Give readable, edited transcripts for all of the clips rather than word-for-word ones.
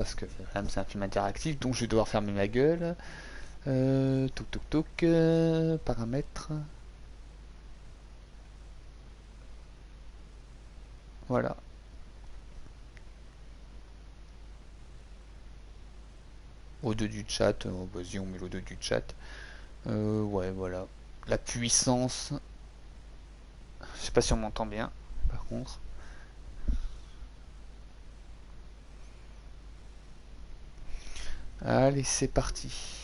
Parce que c'est un film interactif, donc je vais devoir fermer ma gueule. Toc, paramètres. Voilà. Au-deux du chat, vas-y on met l'au-deux du chat. Ouais voilà. La puissance. Je sais pas si on m'entend bien par contre. Allez c'est parti.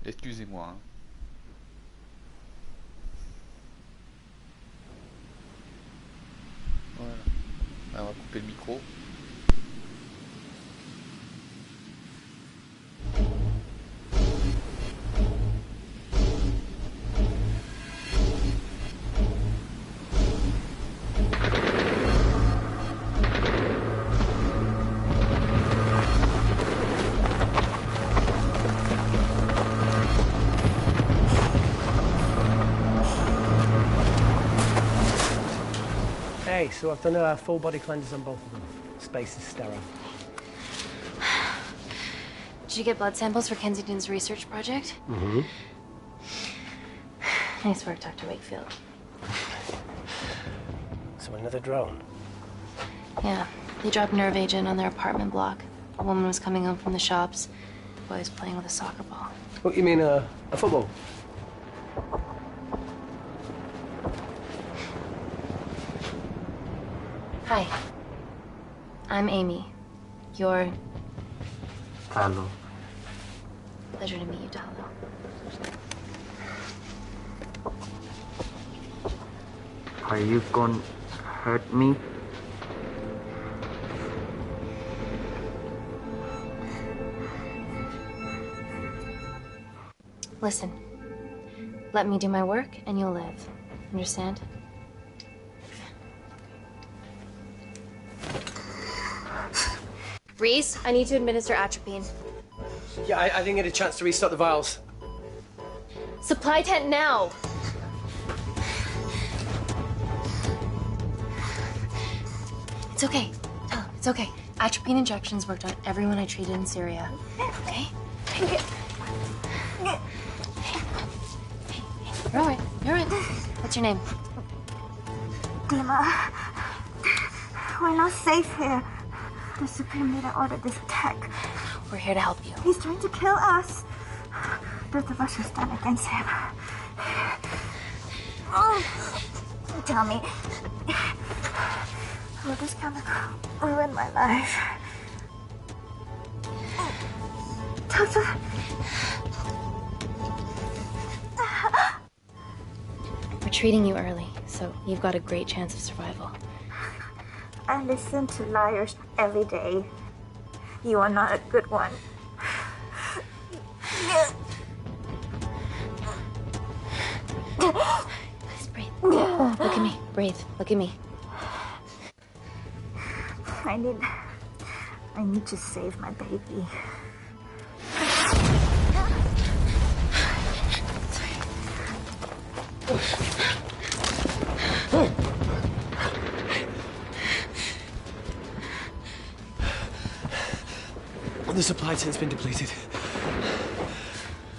Excusez-moi. Hein. Voilà. Alors, on va couper le micro. Hey, so I've done a full body cleanse on both of them. Space is sterile. Did you get blood samples for Kensington's research project? Mm-hmm. Nice work, Dr. Wakefield. So another drone? Yeah, they dropped nerve agent on their apartment block. A woman was coming home from the shops. The boy was playing with a soccer ball. What, you mean a football? Hi. I'm Amy. You're... Hello. Pleasure to meet you, Talo. Are you gonna hurt me? Listen. Let me do my work and you'll live. Understand? Reese, I need to administer atropine. Yeah, I didn't get a chance to restock the vials. Supply tent now! It's okay. Oh, it's okay. Atropine injections worked on everyone I treated in Syria. Okay? Hey. You're alright. You're alright. What's your name? Dima, we're not safe here. The Supreme Leader ordered this attack. We're here to help you. He's trying to kill us. Both of us should stand against him. Tell me, will this chemical ruin my life? Doctor. We're treating you early, so you've got a great chance of survival. I listen to liars every day. You are not a good one. Please breathe. Look at me. Breathe. Look at me. I need to save my baby. The supply tent's been depleted.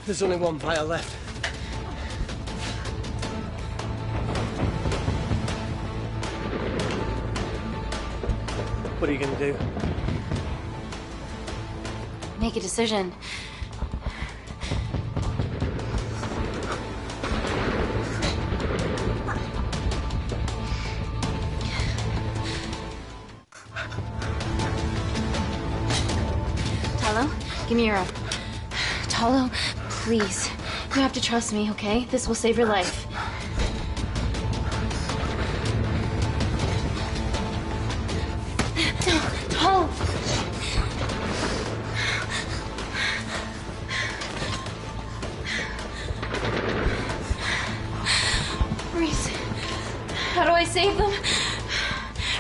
There's only one vial left. What are you gonna do? Make a decision. Talo, give me your arm. Talo, please. You have to trust me, okay? This will save your life. Talo! Reese, how do I save them?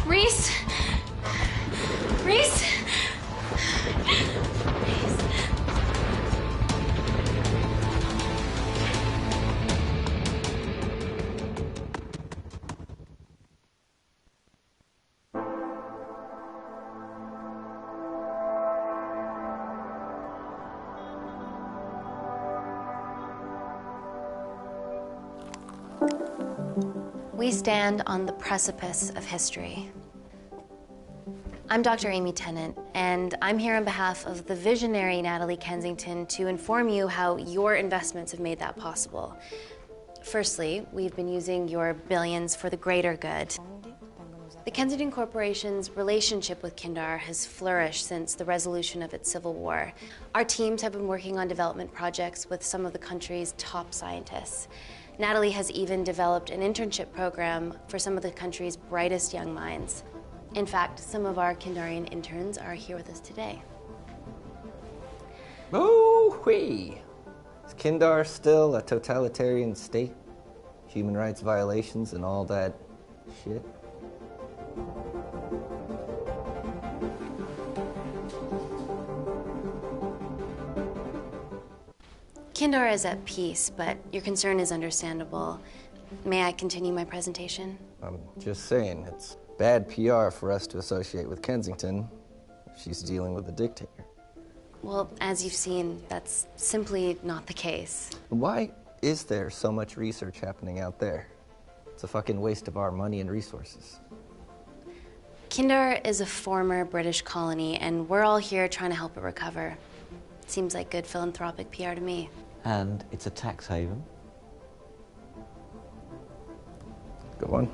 Reese? Reese? We stand on the precipice of history. I'm Dr. Amy Tennant, and I'm here on behalf of the visionary Natalie Kensington to inform you how your investments have made that possible. Firstly, we've been using your billions for the greater good. The Kensington Corporation's relationship with Kindar has flourished since the resolution of its civil war. Our teams have been working on development projects with some of the country's top scientists. Natalie has even developed an internship program for some of the country's brightest young minds. In fact, some of our Kindarian interns are here with us today. Oh-wee! Is Kindar still a totalitarian state? Human rights violations and all that shit? Kindar is at peace, but your concern is understandable. May I continue my presentation? I'm just saying, it's bad PR for us to associate with Kensington if she's dealing with a dictator. Well, as you've seen, that's simply not the case. Why is there so much research happening out there? It's a fucking waste of our money and resources. Kindar is a former British colony, and we're all here trying to help it recover. Seems like good philanthropic PR to me. And it's a tax haven. Go on.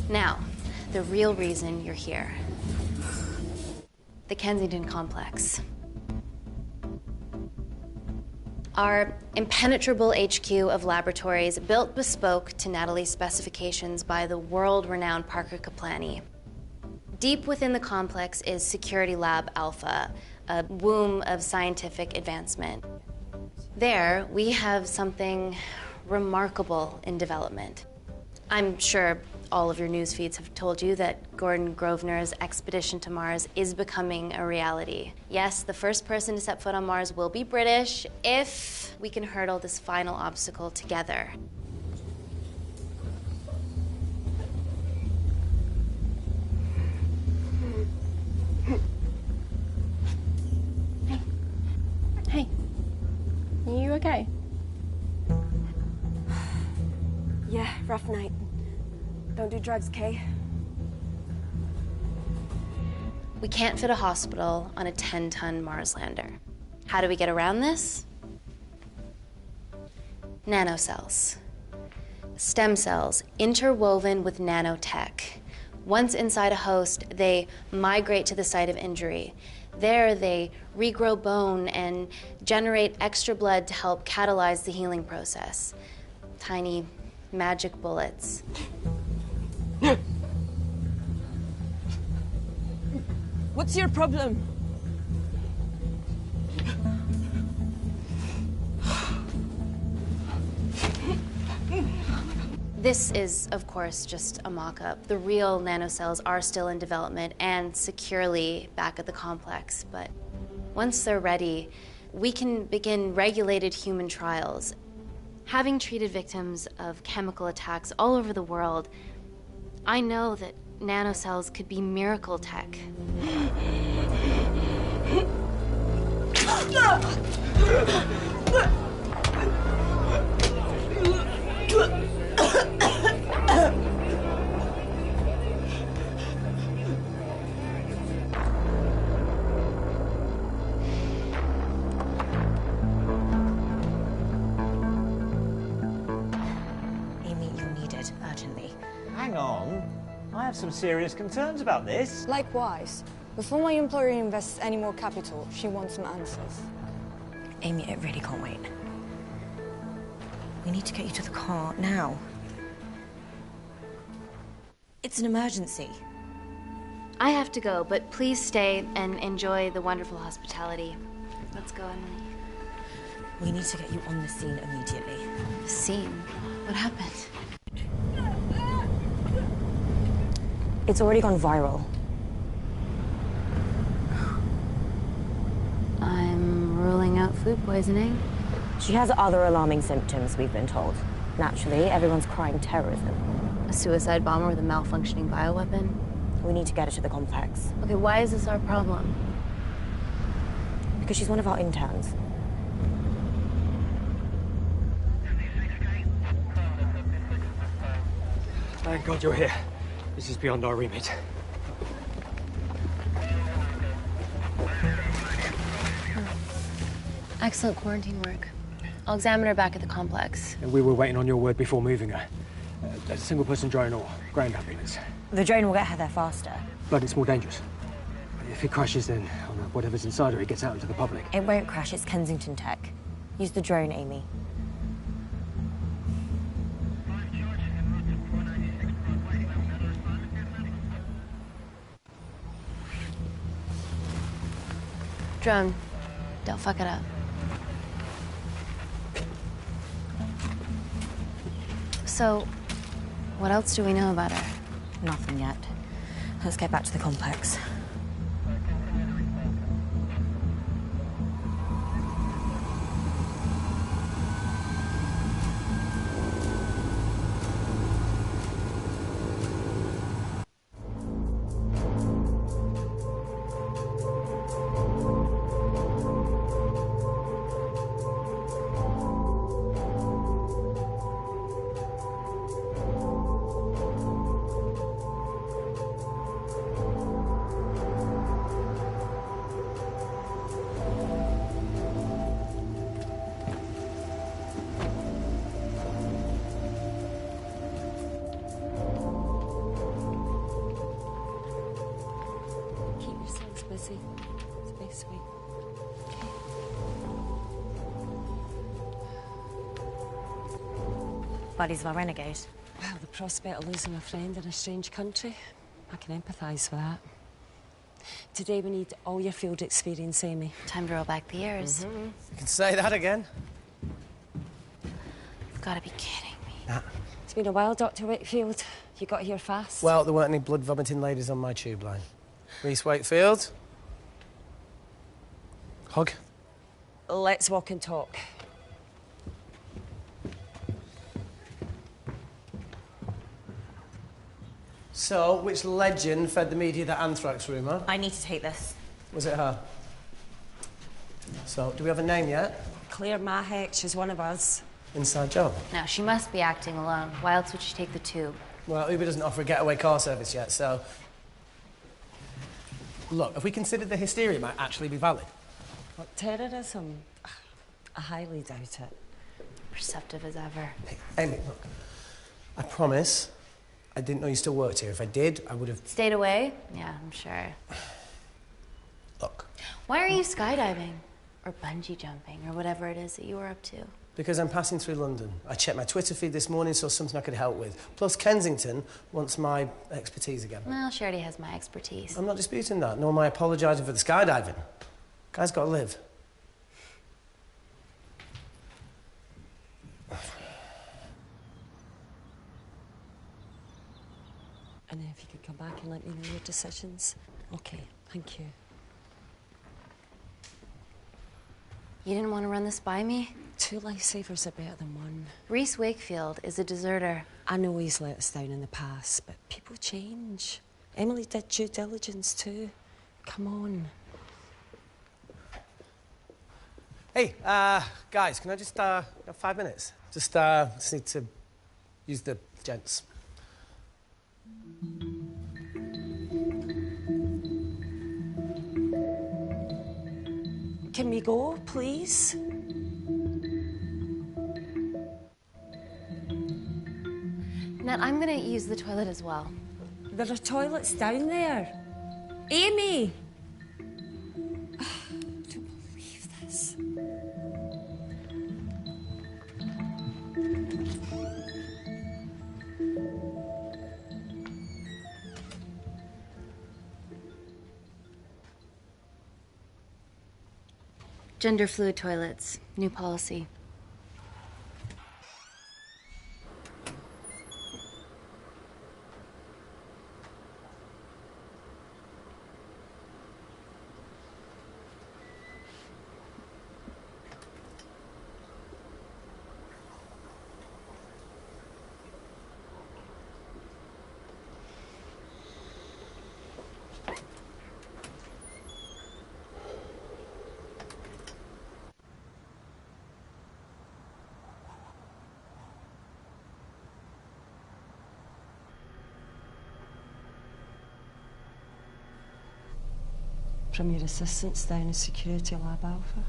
Now, the real reason you're here. The Kensington complex. Our impenetrable HQ of laboratories built bespoke to Natalie's specifications by the world-renowned Parker Kaplani. Deep within the complex is Security Lab Alpha, a womb of scientific advancement. There, we have something remarkable in development. I'm sure all of your news feeds have told you that Gordon Grosvenor's expedition to Mars is becoming a reality. Yes, the first person to set foot on Mars will be British if we can hurdle this final obstacle together. Hey. Are you okay? Yeah, rough night. Don't do drugs, Kay. We can't fit a hospital on a 10-ton Mars lander. How do we get around this? Nanocells. Stem cells interwoven with nanotech. Once inside a host, they migrate to the site of injury. There, they regrow bone and generate extra blood to help catalyze the healing process. Tiny magic bullets. What's your problem? This is, of course, just a mock-up. The real nanocells are still in development and securely back at the complex, but once they're ready, we can begin regulated human trials. Having treated victims of chemical attacks all over the world, I know that nanocells could be miracle tech. have some serious concerns about this. Likewise. Before my employer invests any more capital, she wants some answers. Amy, it really can't wait. We need to get you to the car now. It's an emergency. I have to go, but please stay and enjoy the wonderful hospitality. Let's go, Emily. We need to get you on the scene immediately. Scene? What happened? It's already gone viral. I'm ruling out food poisoning. She has other alarming symptoms, we've been told. Naturally, everyone's crying terrorism. A suicide bomber with a malfunctioning bioweapon? We need to get her to the complex. Okay, why is this our problem? Because she's one of our interns. Thank God you're here. This is beyond our remit. Excellent quarantine work. I'll examine her back at the complex. And we were waiting on your word before moving her. A single-person drone or ground ambulance. The drone will get her there faster. But it's more dangerous. If it crashes, then whatever's inside her, it gets out into the public. It won't crash, it's Kensington tech. Use the drone, Amy. Drone, don't fuck it up. So, what else do we know about her? Nothing yet. Let's get back to the complex. Busy. Stay sweet. Buddies of our renegade. Well, the prospect of losing a friend in a strange country, I can empathise with that. Today we need all your field experience, Amy. Time to roll back the years. You can say that again. You've got to be kidding me. Nah. It's been a while, Dr. Wakefield. You got here fast. Well, there weren't any blood-vomiting ladies on my tube line. Reese Wakefield. Hug. Let's walk and talk. So, which legend fed the media that anthrax rumour? I need to take this. Was it her? So, do we have a name yet? Claire Mahek, she's one of us. Inside job. No, she must be acting alone. Why else would she take the tube? Well, Uber doesn't offer a getaway car service yet, so... Look, if we considered the hysteria might actually be valid. What, terrorism? I highly doubt it. Perceptive as ever. Hey, Amy, look. I promise I didn't know you still worked here. If I did, I would have... Stayed away? Yeah, I'm sure. Look. Why are you skydiving? Or bungee jumping, or whatever it is that you were up to? Because I'm passing through London. I checked my Twitter feed this morning, saw something I could help with. Plus, Kensington wants my expertise again. Well, she already has my expertise. I'm not disputing that, nor am I apologising for the skydiving. Guy's got to live. And if you could come back and let me know your decisions. Okay, thank you. You didn't want to run this by me? 2 lifesavers are better than 1. Reese Wakefield is a deserter. I know he's let us down in the past, but people change. Emily did due diligence too. Come on. Hey, guys, can I just, have 5 minutes? Just need to use the gents. Can we go, please? Nat, I'm gonna use the toilet as well. There are toilets down there. Amy! I don't believe this. Gender fluid toilets, new policy. From your assistants down in Security Lab Alpha.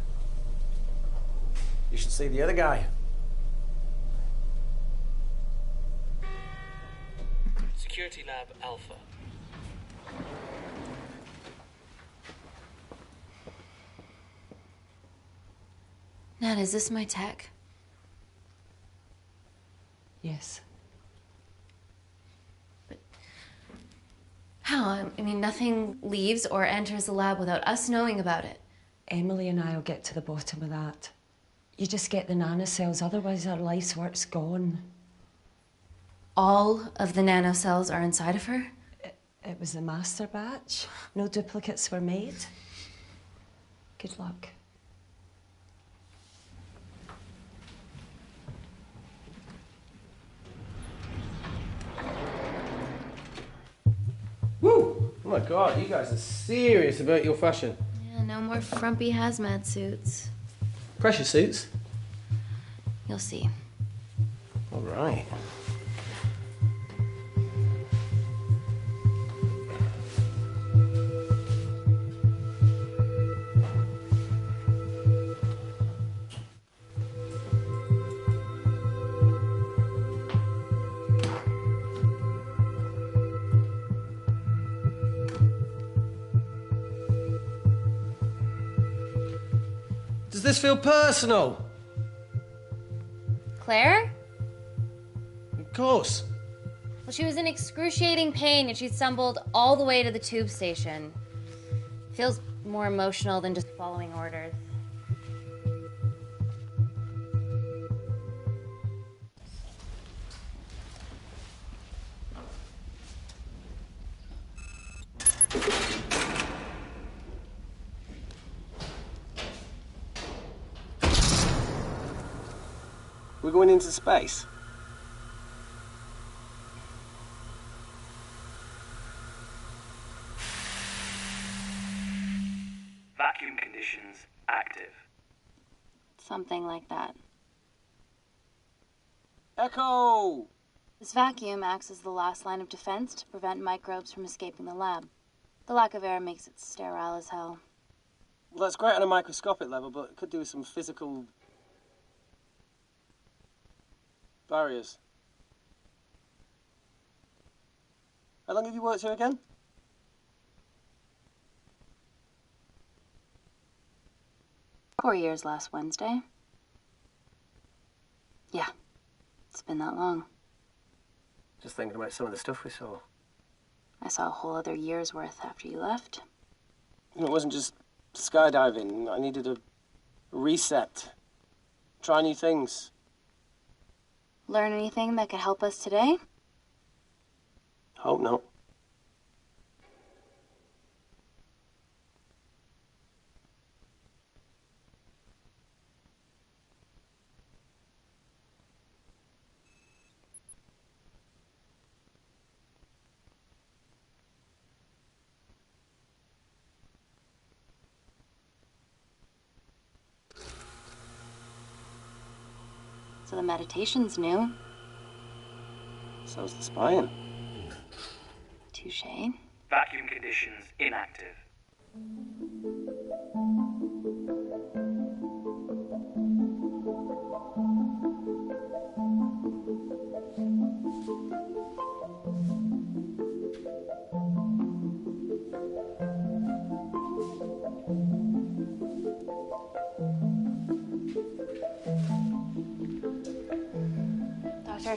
You should see the other guy. Security Lab Alpha. Nat, is this my tech? Yes. How? I mean, nothing leaves or enters the lab without us knowing about it. Emily and I will get to the bottom of that. You just get the nanocells, otherwise our life's work's gone. All of the nanocells are inside of her? It was a master batch. No duplicates were made. Good luck. Woo! Oh my God, you guys are serious about your fashion. Yeah, no more frumpy hazmat suits. Pressure suits? You'll see. All right. Does this feel personal? Claire? Of course. Well, she was in excruciating pain and she stumbled all the way to the tube station. Feels more emotional than just following orders. We're going into space. Vacuum conditions active. Something like that. Echo! This vacuum acts as the last line of defense to prevent microbes from escaping the lab. The lack of air makes it sterile as hell. Well, that's great on a microscopic level, but it could do with some physical barriers. How long have you worked here again? Four years last Wednesday. Yeah, it's been that long. Just thinking about some of the stuff we saw. I saw a whole other year's worth after you left. It wasn't just skydiving. I needed a reset. Try new things. Learn anything that could help us today? Hope not. So the meditation's new. So's the spying. Touché. Vacuum conditions inactive.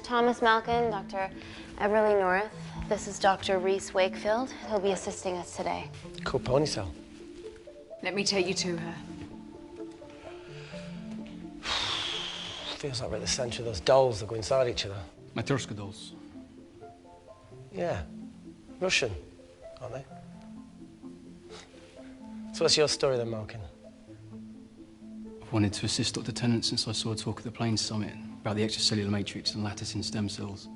Thomas Malkin, Dr. Everly North. This is Dr. Reese Wakefield. He'll be assisting us today. Cool ponytail. Let me take you to her. Feels like we're at the centre of those dolls that go inside each other. Matryoshka dolls. Yeah. Russian, aren't they? So what's your story then, Malkin? I've wanted to assist Dr. Tennant since I saw a talk at the Plains Summit about the extracellular matrix and lattice in stem cells.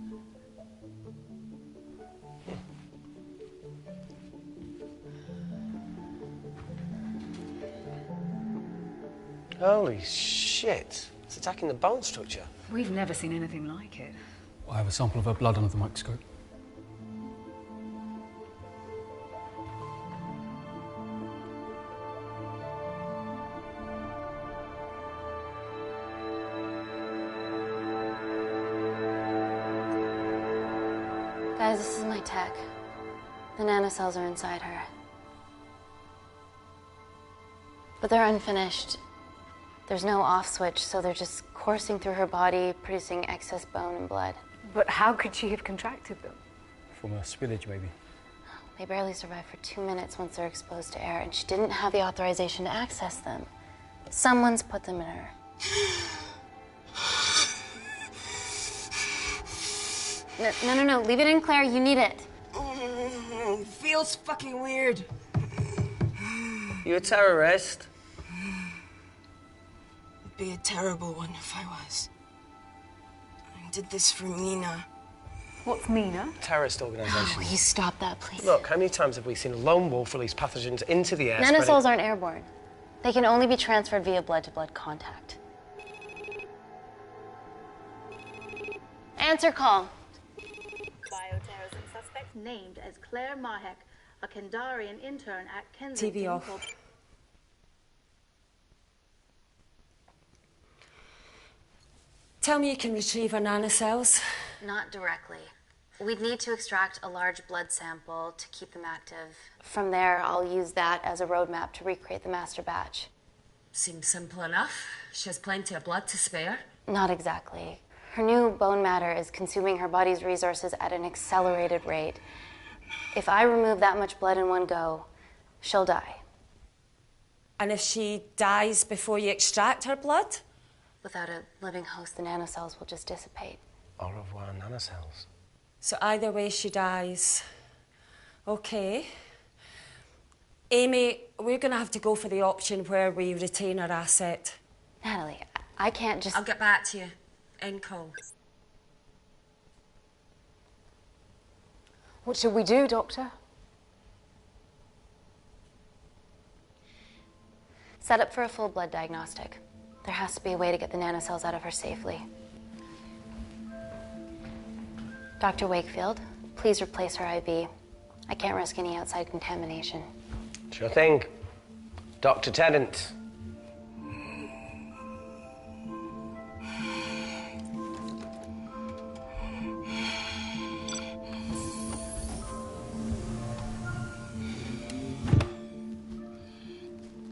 Holy shit. It's attacking the bone structure. We've never seen anything like it. I have a sample of her blood under the microscope. Guys, this is my tech. The nanocells are inside her. But they're unfinished. There's no off switch, so they're just coursing through her body, producing excess bone and blood. But how could she have contracted them? From a spillage, maybe. They barely survive for 2 minutes once they're exposed to air, and she didn't have the authorization to access them. Someone's put them in her. No, leave it in, Claire. You need it. Feels fucking weird. You a terrorist? It'd be a terrible one if I was. I did this for Mina. What's Mina? Terrorist organisation. Will you stop that, please? Look, how many times have we seen a lone wolf release pathogens into the air? Nanocells aren't airborne. They can only be transferred via blood-to-blood contact. Answer call. Bioterrorism suspect named as Claire Mahek, a Kandarian intern at Kensington. TV off. Tell me you can retrieve her nanocells. Not directly. We'd need to extract a large blood sample to keep them active. From there, I'll use that as a roadmap to recreate the master batch. Seems simple enough. She has plenty of blood to spare. Not exactly. Her new bone matter is consuming her body's resources at an accelerated rate. If I remove that much blood in one go, she'll die. And if she dies before you extract her blood? Without a living host, the nanocells will just dissipate. Au revoir, nanocells. So either way she dies. Okay. Amy, we're going to have to go for the option where we retain our asset. Natalie, I can't just... I'll get back to you. End call. What should we do, Doctor? Set up for a full blood diagnostic. There has to be a way to get the nanocells out of her safely. Dr. Wakefield, please replace her IV. I can't risk any outside contamination. Sure thing. Dr. Tennant.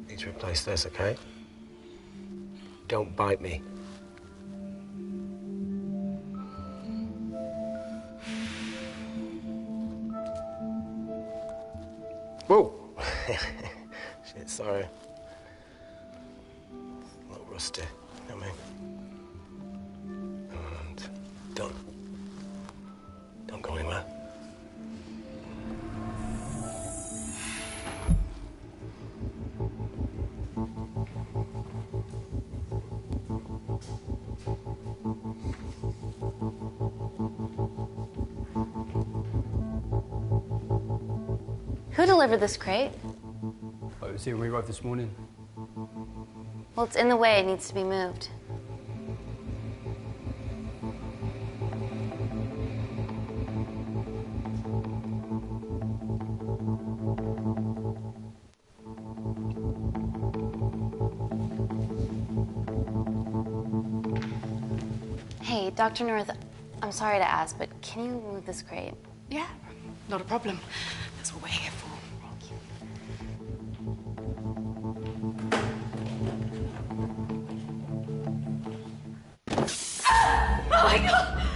Need to replace this, okay? Don't bite me. Whoa! Shit, sorry. A little rusty, you know what I mean? And done. Don't go anywhere. Who delivered this crate? I was here when we arrived this morning. Well, it's in the way. It needs to be moved. Hey, Dr. North, I'm sorry to ask, but can you move this crate? Yeah, not a problem. That's what we're here for. Oh my God!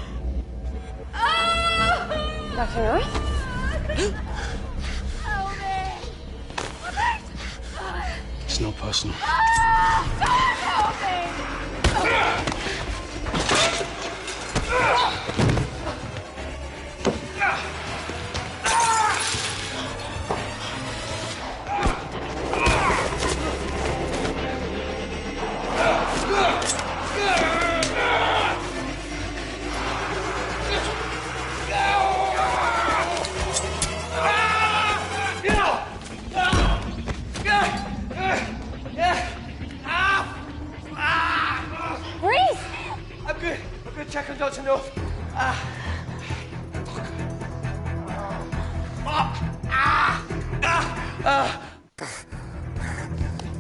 Dr. North? It's not personal. Check on Dr. North.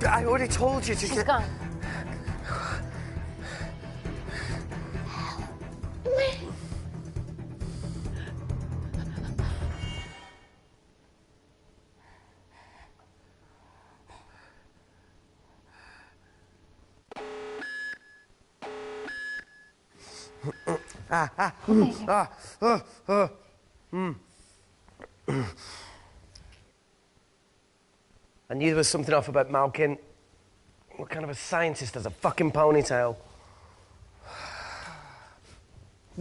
I already told you to She's gone. I knew there was something off about Malkin. What kind of a scientist has a fucking ponytail?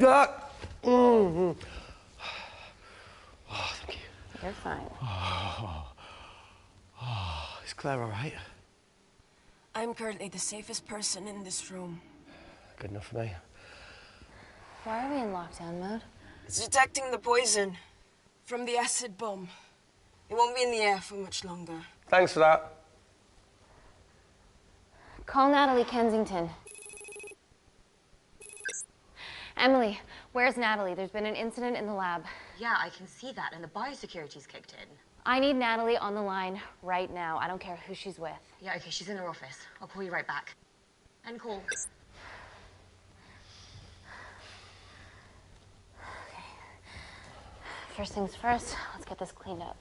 Oh, thank you. You're fine. Is Claire all right? I'm currently the safest person in this room. Good enough for me. Why are we in lockdown mode? It's detecting the poison from the acid bomb. It won't be in the air for much longer. Thanks for that. Call Natalie Kensington. Emily, where's Natalie? There's been an incident in the lab. Yeah, I can see that, and the biosecurity's kicked in. I need Natalie on the line right now. I don't care who she's with. Yeah, okay, she's in her office. I'll call you right back. End call. Okay. First things first, let's get this cleaned up.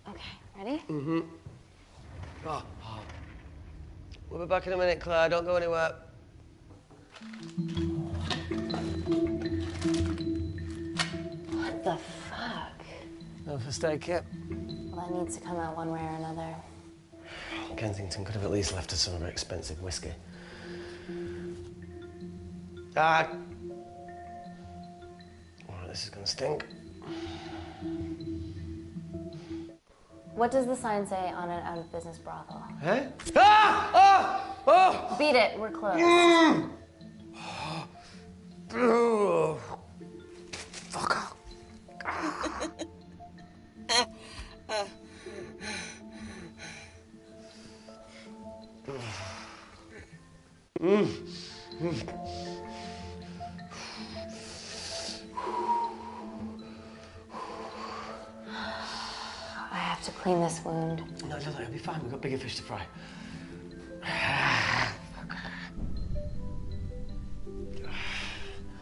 Okay, ready? Mm-hmm. We'll be back in a minute, Claire. Don't go anywhere. What the fuck? No first aid kit. Well, that needs to come out one way or another. Kensington could have at least left us some of her expensive whiskey. All right, this is gonna stink. What does the sign say on an out-of-business brothel? Huh? Ah! Oh! Oh! Beat it, we're closed. Oh. Fuck off. I have to clean this wound. No, it'll be fine. We've got bigger fish to fry.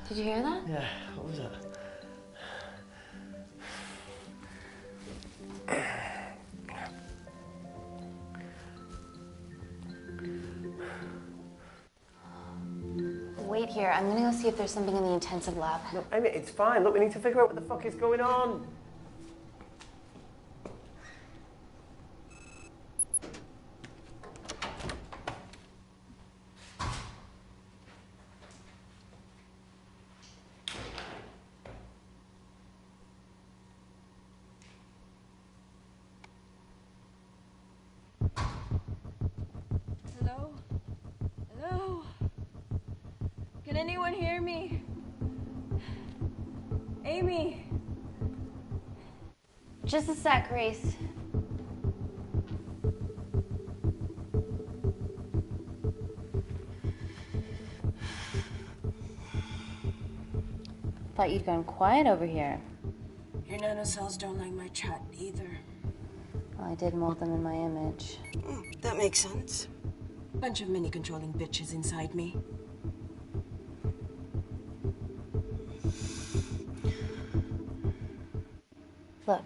Did you hear that? Yeah, what was that? Wait here. I'm gonna go see if there's something in the intensive lab. No, Amy, it's fine. Look, we need to figure out what the fuck is going on. Hello? Hello? Can anyone hear me? Amy? Just a sec, Grace. Thought you'd gone quiet over here. Your nanocells don't like my chat either. Well, I did mold them in my image. That makes sense. Bunch of mini-controlling bitches inside me. Look,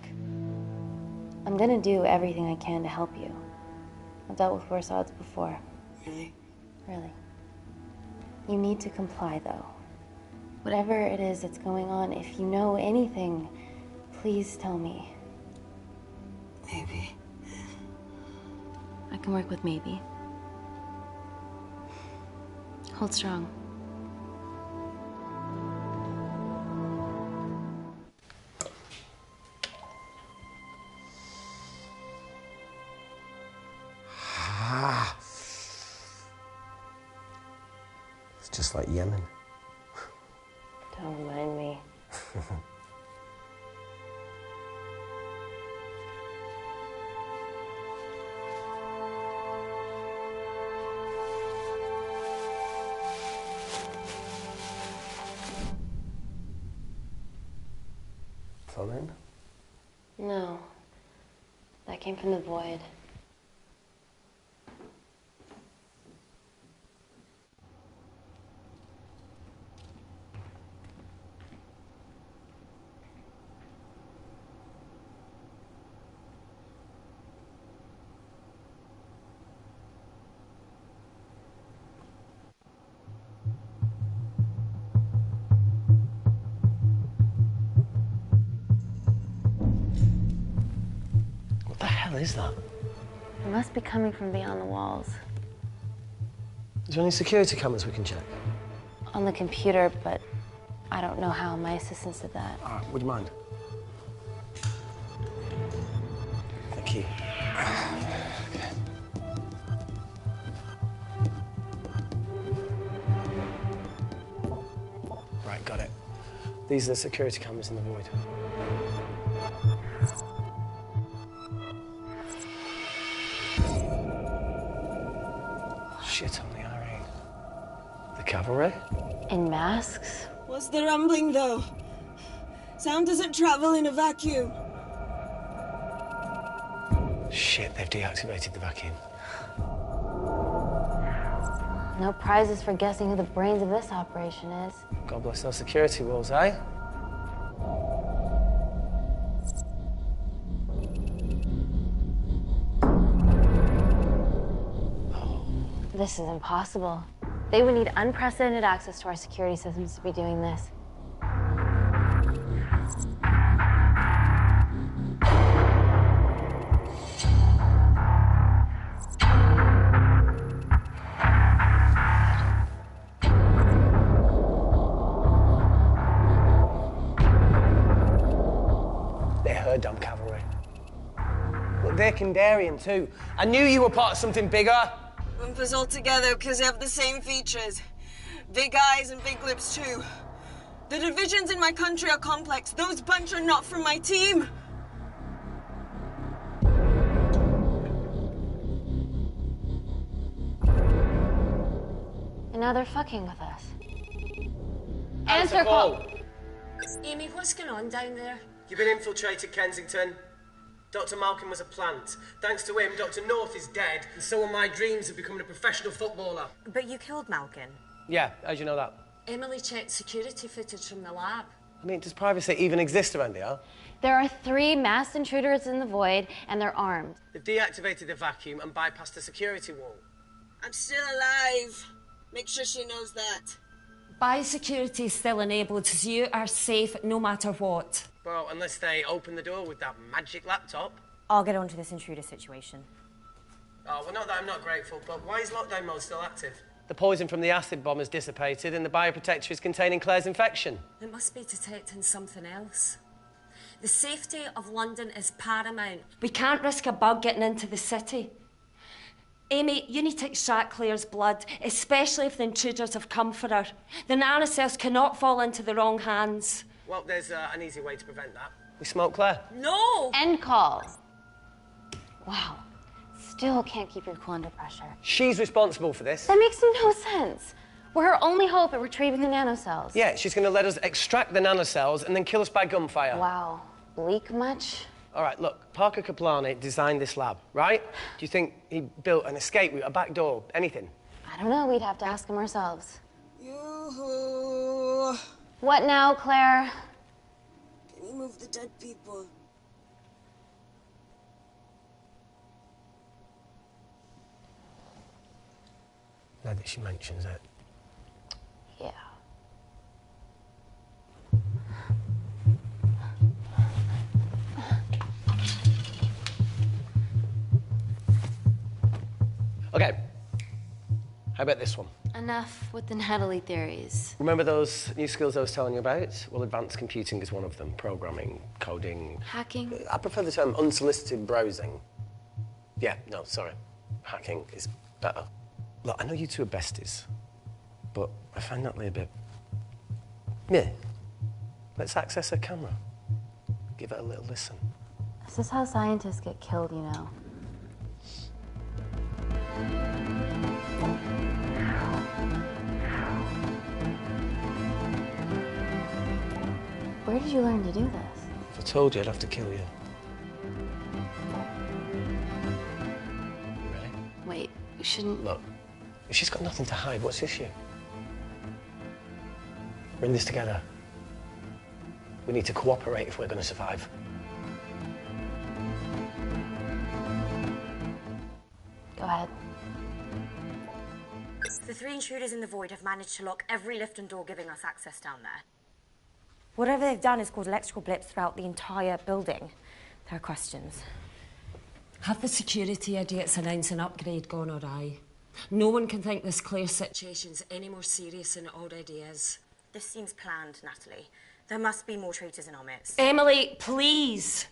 I'm gonna do everything I can to help you. I've dealt with worse odds before. Really? Really. You need to comply, though. Whatever it is that's going on, if you know anything, please tell me. Maybe. I can work with maybe. Hold strong. It's just like Yemen. Don't mind me. Plumbing? No. That came from the void. What the hell is that? It must be coming from beyond the walls. Is there any security cameras we can check? On the computer, but I don't know how. My assistants did that. All right, would you mind? Thank you. Right, got it. These are the security cameras in the void. Shit on the irene. The cavalry? In masks? What's the rumbling, though? Sound doesn't travel in a vacuum. Shit, they've deactivated the vacuum. No prizes for guessing who the brains of this operation is. God bless those security walls, eh? This is impossible. They would need unprecedented access to our security systems to be doing this. They're her dumb cavalry. Look, they're Kandarian too. I knew you were part of something bigger. Lump us all together because they have the same features. Big eyes and big lips too. The divisions in my country are complex. Those bunch are not from my team. And now they're fucking with us. Answer call. Amy, what's going on down there? You've been infiltrated, Kensington. Dr. Malcolm was a plant. Thanks to him, Dr. North is dead, and so are my dreams of becoming a professional footballer. But you killed Malcolm. Yeah, how'd you know that? Emily checked security footage from the lab. I mean, does privacy even exist around here? There are 3 masked intruders in the void, and they're armed. They've deactivated the vacuum and bypassed the security wall. I'm still alive. Make sure she knows that. Biosecurity is still enabled, so you are safe no matter what. Well, unless they open the door with that magic laptop. I'll get onto this intruder situation. Oh, well, not that I'm not grateful, but why is lockdown mode still active? The poison from the acid bomb has dissipated and the bioprotector is containing Claire's infection. It must be detecting something else. The safety of London is paramount. We can't risk a bug getting into the city. Amy, you need to extract Claire's blood, especially if the intruders have come for her. The nanocells cannot fall into the wrong hands. Well, there's an easy way to prevent that. We smoke Claire. No! End call. Wow. Still can't keep your cool under pressure. She's responsible for this. That makes no sense. We're her only hope at retrieving the nanocells. Yeah, she's going to let us extract the nanocells and then kill us by gunfire. Wow. Bleak much? All right, look, Parker Kaplani designed this lab, right? Do you think he built an escape route, a back door, anything? I don't know. We'd have to ask him ourselves. Yoo-hoo. What now, Claire? Can you move the dead people? Now that she mentions it. Yeah. Okay. How about this one? Enough with the Natalie theories. Remember those new skills I was telling you about? Well, advanced computing is one of them. Programming, coding. Hacking? I prefer the term unsolicited browsing. Yeah, no, sorry. Hacking is better. Look, I know you two are besties, but I find Natalie a bit... meh. Let's access her camera. Give it a little listen. This is how scientists get killed, you know. Where did you learn to do this? If I told you, I'd have to kill you. You ready? Wait, we shouldn't... Look, if she's got nothing to hide, what's the issue? We're in this together. We need to cooperate if we're going to survive. Go ahead. The 3 intruders in the void have managed to lock every lift and door giving us access down there. Whatever they've done has caused electrical blips throughout the entire building. There are questions. Have the security idiots announce an upgrade gone awry? No one can think this Claire situation's any more serious than it already is. This seems planned, Natalie. There must be more traitors in our midst. Emily, please!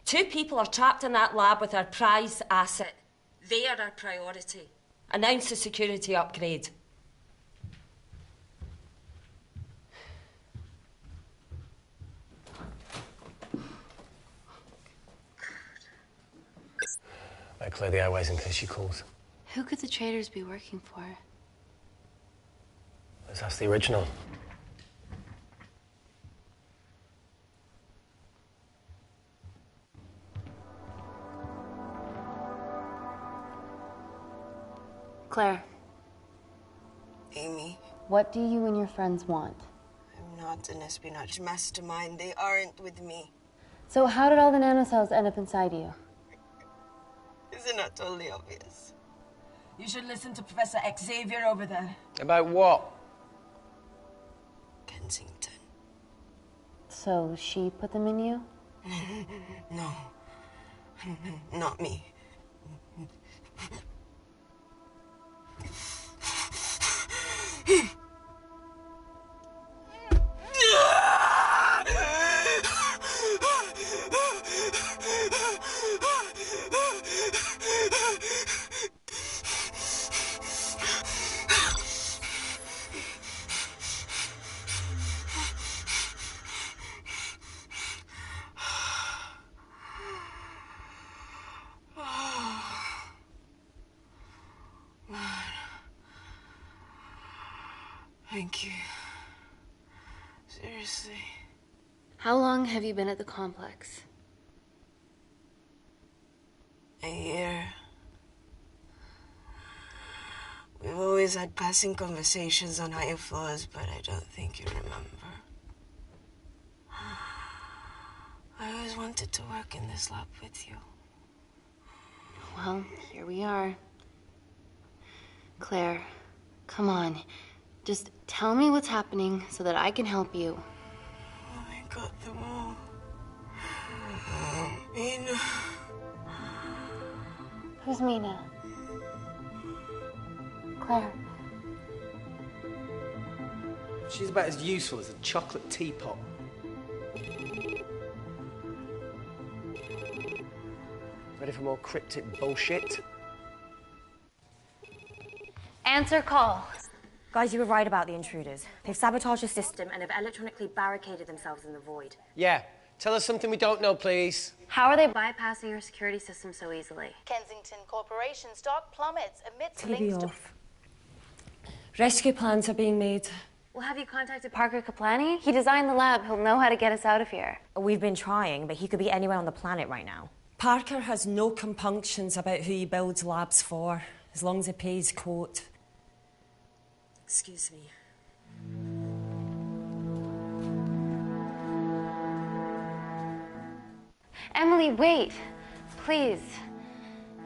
2 people are trapped in that lab with our prized asset. They are our priority. Announce the security upgrade. Better clear the airways in case she calls. Who could the traitors be working for? Let's ask the original. Claire. Amy. What do you and your friends want? I'm not an espionage mastermind. They aren't with me. So how did all the nanocells end up inside you? Isn't that totally obvious? You should listen to Professor Xavier over there. About what? Kensington. So she put them in you? No. Not me. Thank you. Seriously. How long have you been at the complex? A year. We've always had passing conversations on higher floors, but I don't think you remember. I always wanted to work in this lab with you. Well, here we are. Claire, come on. Just tell me what's happening so that I can help you. I got them all. Mina. Who's Mina? Claire. She's about as useful as a chocolate teapot. Ready for more cryptic bullshit? Answer call. Guys, you were right about the intruders. They've sabotaged the system And have electronically barricaded themselves in the void. Yeah. Tell us something we don't know, please. How are they bypassing your security system so easily? Kensington Corporation's stock plummets amidst TV links to... off. Rescue plans are being made. Well, have you contacted Parker Kaplani? He designed the lab. He'll know how to get us out of here. We've been trying, but he could be anywhere on the planet right now. Parker has no compunctions about who he builds labs for, as long as he pays quote. Excuse me. Emily, wait. Please.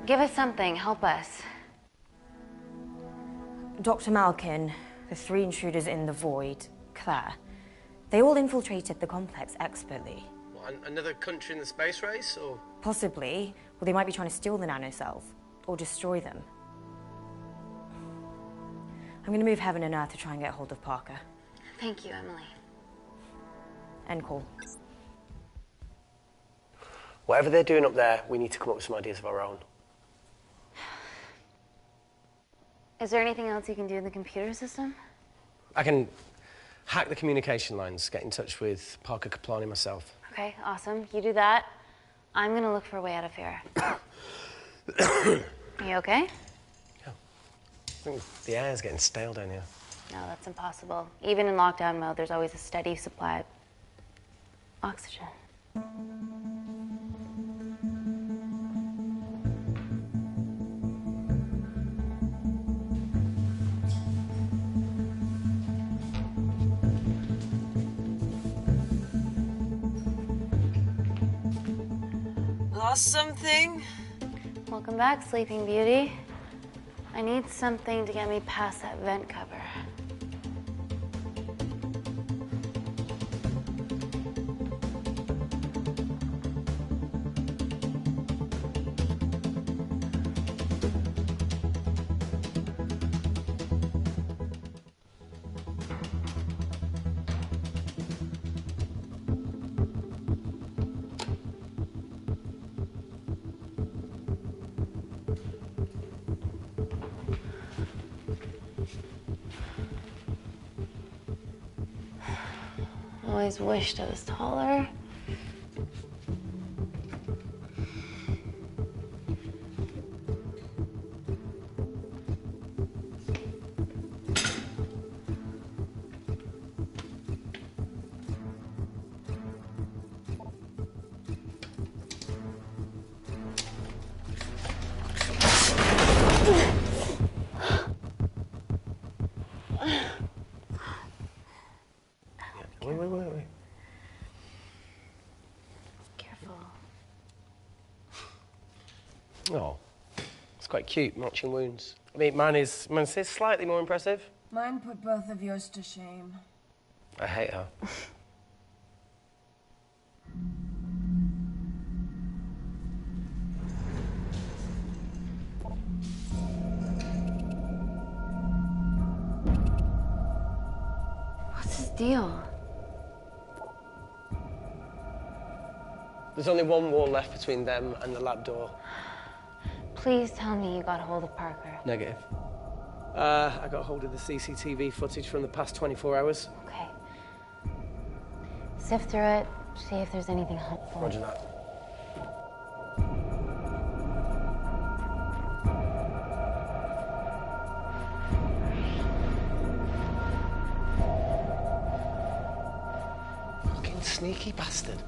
Give us something. Help us. Dr. Malkin, the 3 intruders in the void, Claire, they all infiltrated the complex expertly. What, another country in the space race, or...? Possibly. Well, they might be trying to steal the nanocells, or destroy them. I'm going to move heaven and earth to try and get hold of Parker. Thank you, Emily. End call. Whatever they're doing up there, we need to come up with some ideas of our own. Is there anything else you can do in the computer system? I can hack the communication lines, get in touch with Parker Kaplani myself. Okay, awesome. You do that. I'm gonna look for a way out of here. You okay? Yeah. I think the air's getting stale down here. No, that's impossible. Even in lockdown mode, there's always a steady supply of oxygen. Lost something? Welcome back, Sleeping Beauty. I need something to get me past that vent cover. Always wished I was taller. Wait. Careful. Oh, it's quite cute, matching wounds. I mean, mine is slightly more impressive. Mine put both of yours to shame. I hate her. What's his deal? There's only one wall left between them and the lab door. Please tell me you got hold of Parker. Negative. I got hold of the CCTV footage from the past 24 hours. Okay. Sift through it, see if there's anything helpful. Roger that. Fucking sneaky bastard.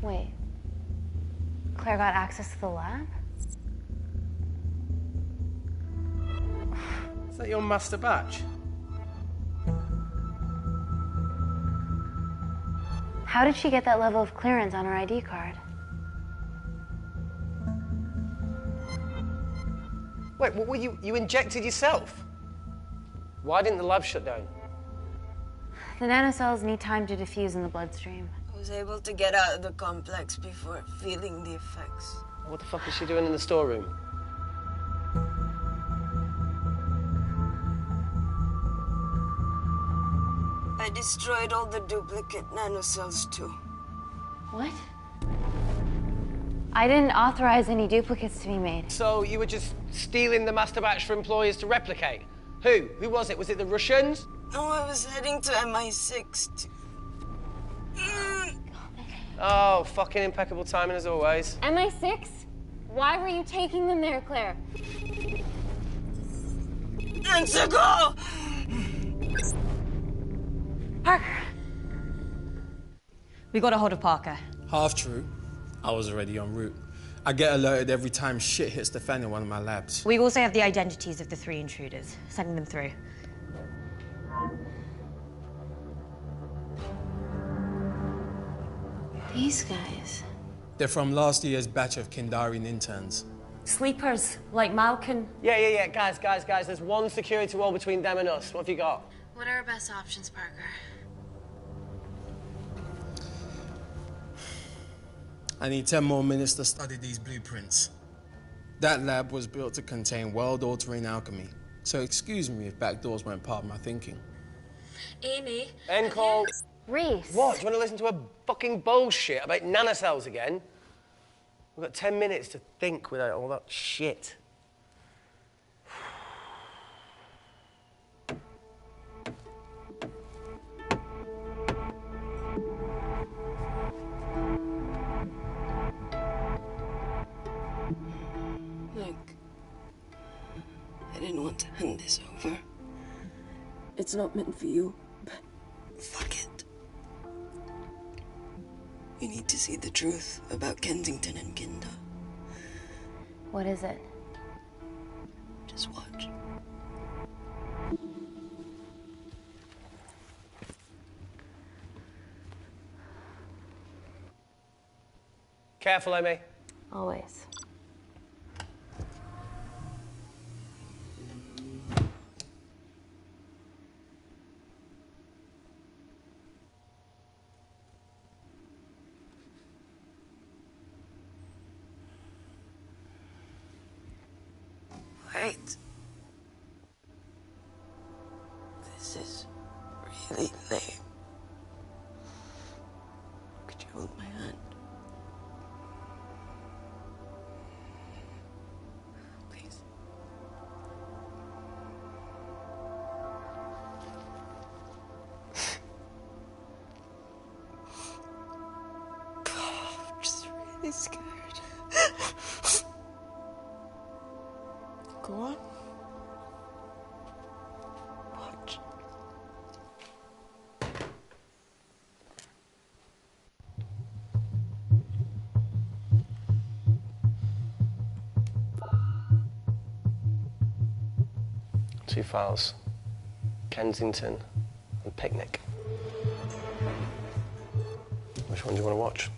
Wait. Claire got access to the lab? Is that your master batch? How did she get that level of clearance on her ID card? Wait, what were you injected yourself? Why didn't the lab shut down? The nanocells need time to diffuse in the bloodstream. I was able to get out of the complex before feeling the effects. What the fuck is she doing in the storeroom? I destroyed all the duplicate nanocells too. What? I didn't authorize any duplicates to be made. So you were just stealing the master batch for employers to replicate? Who? Who was it? Was it the Russians? No, I was heading to MI6 Oh, fucking impeccable timing as always. MI6? Why were you taking them there, Claire? Let's go! Parker! We got a hold of Parker. Half true. I was already en route. I get alerted every time shit hits the fan in one of my labs. We also have the identities of the 3 intruders. Sending them through. These guys. They're from last year's batch of Kindarian interns. Sleepers, like Malkin. Yeah. Guys. There's one security wall between them and us. What have you got? What are our best options, Parker? I need 10 more minutes to study these blueprints. That lab was built to contain world-altering alchemy. So excuse me if backdoors weren't part of my thinking. Amy. End call. Reese. What? Do you want to listen to a fucking bullshit about nanocells again? We've got 10 minutes to think without all that shit. Look, I didn't want to hand this over. It's not meant for you, but fuck it. You need to see the truth about Kensington and Kinder. What is it? Just watch. Careful, Amy. Always. Wait. This is really lame. Could you hold my hand? Please. I'm just really scared. Go on. Watch. Two files. Kensington and Picnic. Which one do you want to watch?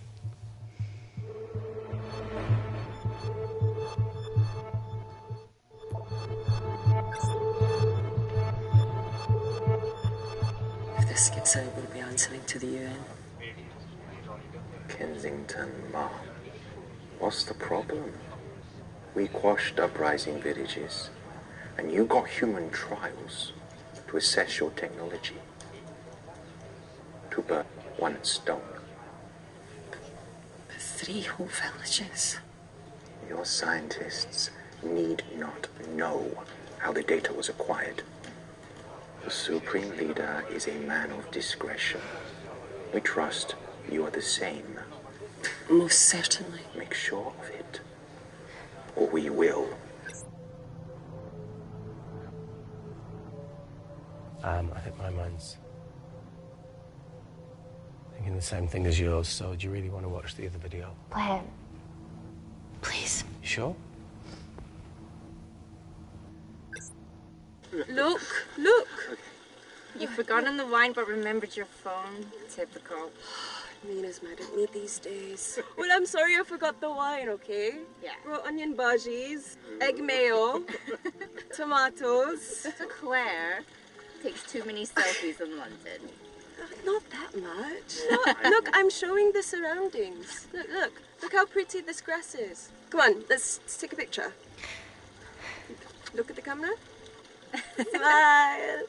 If this gets out, we'll be answering to the UN. Kensington, Ma. What's the problem? We quashed uprising villages, and you got human trials to assess your technology. To burn one stone. But 3 whole villages. Your scientists need not know how the data was acquired. The Supreme Leader is a man of discretion. We trust you are the same. Most certainly. Make sure of it, or we will. I think my mind's thinking the same thing as yours, so do you really want to watch the other video? Plan. Please. You sure? Look, look. You've forgotten the wine but remembered your phone. Typical. Mina's mad at me these days. Well, I'm sorry I forgot the wine, okay? Yeah. Raw onion bhajis, egg mayo, tomatoes. Claire takes too many selfies in London. Not that much. No, look, I'm showing the surroundings. Look how pretty this grass is. Come on, let's take a picture. Look at the camera. Smile.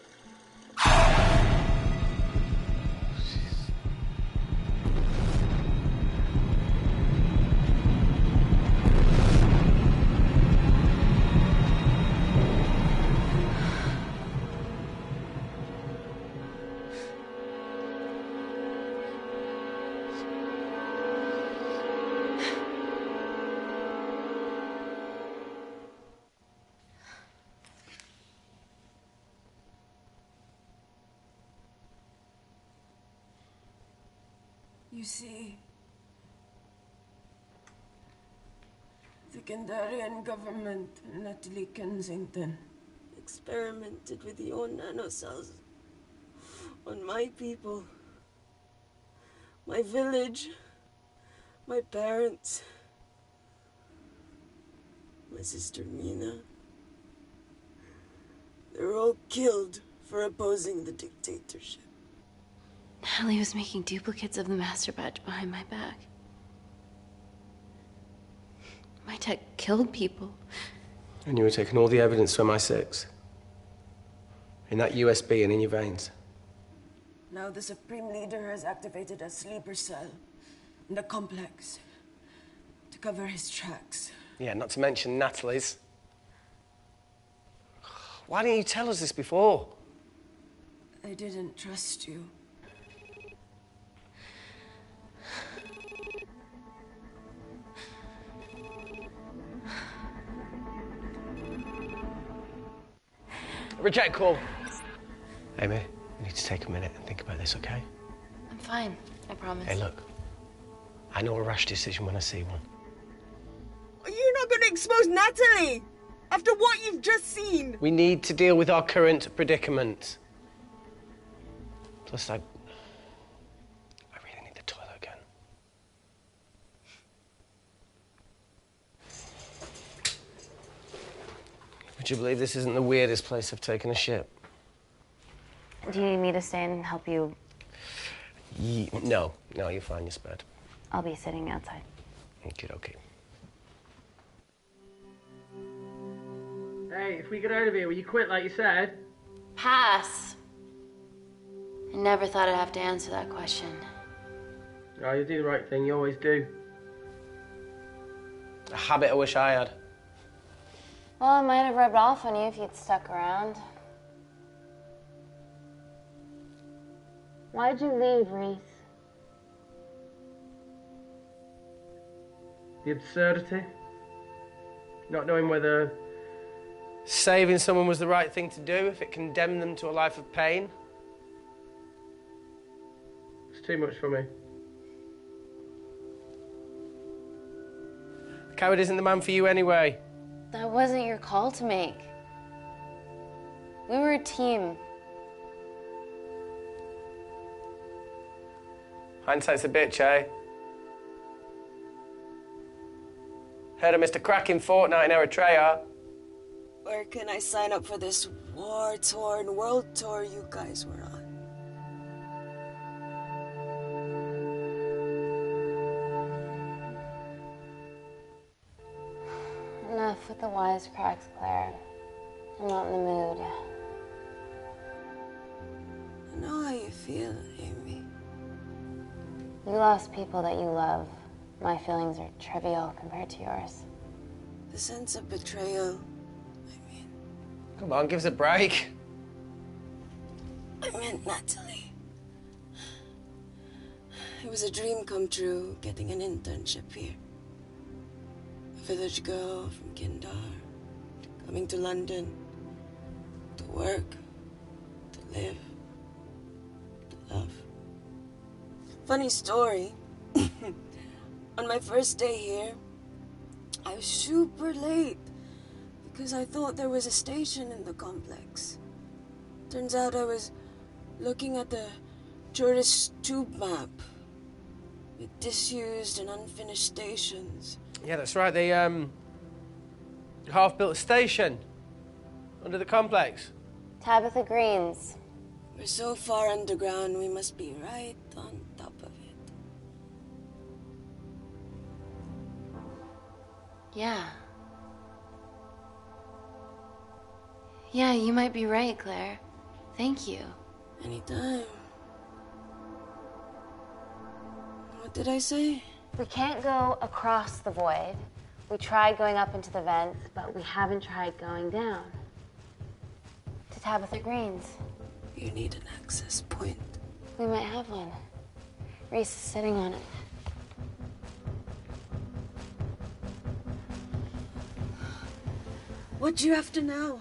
You see, the Kandarian government and Natalie Kensington experimented with your nanocells on my people, my village, my parents, my sister Mina. They were all killed for opposing the dictatorship. Natalie was making duplicates of the master badge behind my back. My tech killed people. And you were taking all the evidence to MI6? In that USB and in your veins? Now the Supreme Leader has activated a sleeper cell in the complex to cover his tracks. Yeah, not to mention Natalie's. Why didn't you tell us this before? I didn't trust you. Reject call. Amy, we need to take a minute and think about this, okay? I'm fine, I promise. Hey, look. I know a rash decision when I see one. You're not going to expose Natalie after what you've just seen. We need to deal with our current predicament. Plus, I really need the toilet again. Would you believe this isn't the weirdest place I've taken a shit? Do you need me to stay and help you? No, you're fine, you're spared. I'll be sitting outside. Okie dokie. Hey, if we get out of here, will you quit like you said? Pass. I never thought I'd have to answer that question. Oh, you do the right thing, you always do. A habit I wish I had. Well, it might have rubbed off on you if you'd stuck around. Why'd you leave, Reese? The absurdity. Not knowing whether saving someone was the right thing to do if it condemned them to a life of pain. it's too much for me. The coward isn't the man for you anyway. That wasn't your call to make. We were a team. Hindsight's a bitch, eh? Heard of Mr. Cracking Fortnite in Eritrea. Where can I sign up for this war-torn world tour you guys were on? Enough with the wisecracks, Claire. I'm not in the mood. I know how you feel, Amy. You lost people that you love. My feelings are trivial compared to yours. The sense of betrayal. Come on, give us a break. I meant Natalie. It was a dream come true, getting an internship here. A village girl from Kindar, coming to London, to work, to live, to love. Funny story. On my first day here, I was super late because I thought there was a station in the complex. Turns out I was looking at the tourist tube map with disused and unfinished stations. Yeah, that's right. They half-built a station under the complex. Tabitha Green's. We're so far underground, we must be right on top of it. Yeah. Yeah, you might be right, Claire. Thank you. Anytime. What did I say? We can't go across the void. We tried going up into the vents, but we haven't tried going down. To Tabitha Green's. You need an access point. We might have one. Reese is sitting on it. What do you have to know?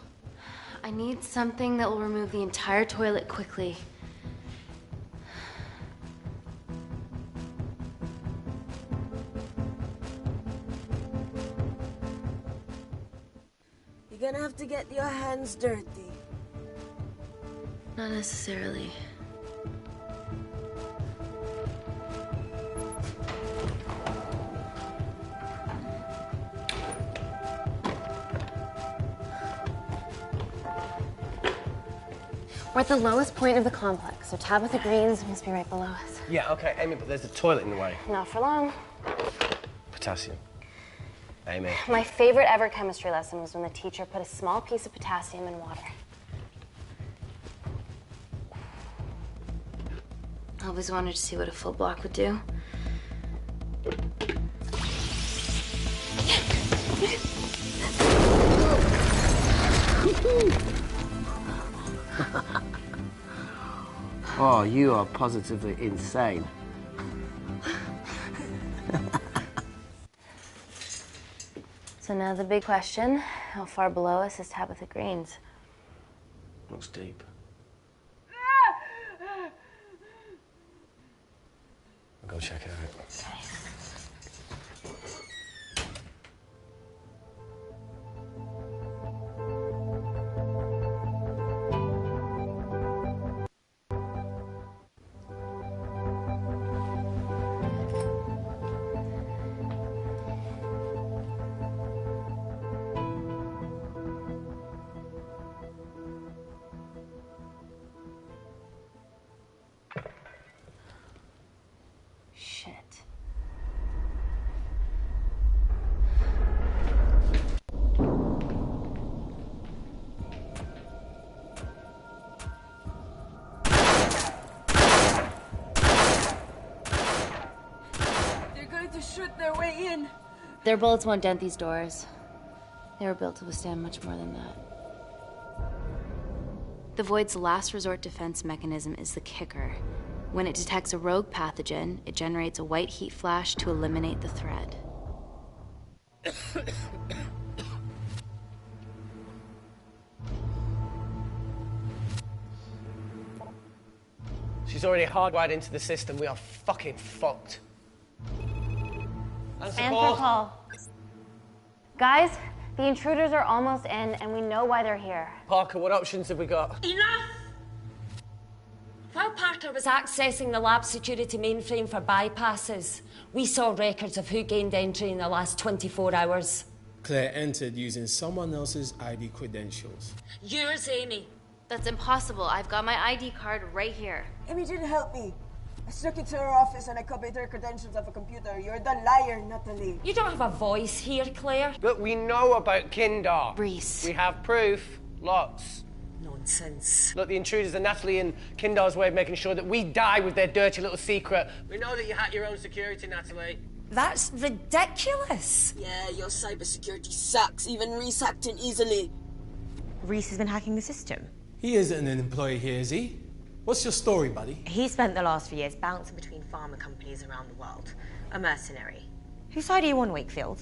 I need something that will remove the entire toilet quickly. You're gonna have to get your hands dirty. Not necessarily. We're at the lowest point of the complex, so Tabitha Green's must be right below us. Yeah, okay, Amy, but there's a toilet in the way. Not for long. Potassium. Amy. My favorite ever chemistry lesson was when the teacher put a small piece of potassium in water. I always wanted to see what a full block would do. Oh, you are positively insane. So now the big question, how far below us is Tabitha Green's? Looks deep. I'll go check it out. Shit. They're going to shoot their way in. Their bullets won't dent these doors. They were built to withstand much more than that. The Void's last resort defense mechanism is the kicker. When it detects a rogue pathogen, it generates a white heat flash to eliminate the threat. She's already hardwired into the system. We are fucking fucked. Answer call. Guys, the intruders are almost in, and we know why they're here. Parker, what options have we got? Enough! While Parker was accessing the lab security mainframe for bypasses, we saw records of who gained entry in the last 24 hours. Claire entered using someone else's ID credentials. Yours, Amy. That's impossible. I've got my ID card right here. Amy didn't help me. I snuck into her office and I copied her credentials off a computer. You're the liar, Natalie. You don't have a voice here, Claire. But we know about Kindar. Reese. We have proof. Lots. Nonsense. Look, the intruders are Natalie and Kindar's way of making sure that we die with their dirty little secret. We know that you hack your own security, Natalie. That's ridiculous. Yeah, your cybersecurity sucks. Even Reese hacked in easily. Reese has been hacking the system. He isn't an employee here, is he? What's your story, buddy? He spent the last few years bouncing between pharma companies around the world. A mercenary. Whose side are you on, Wakefield?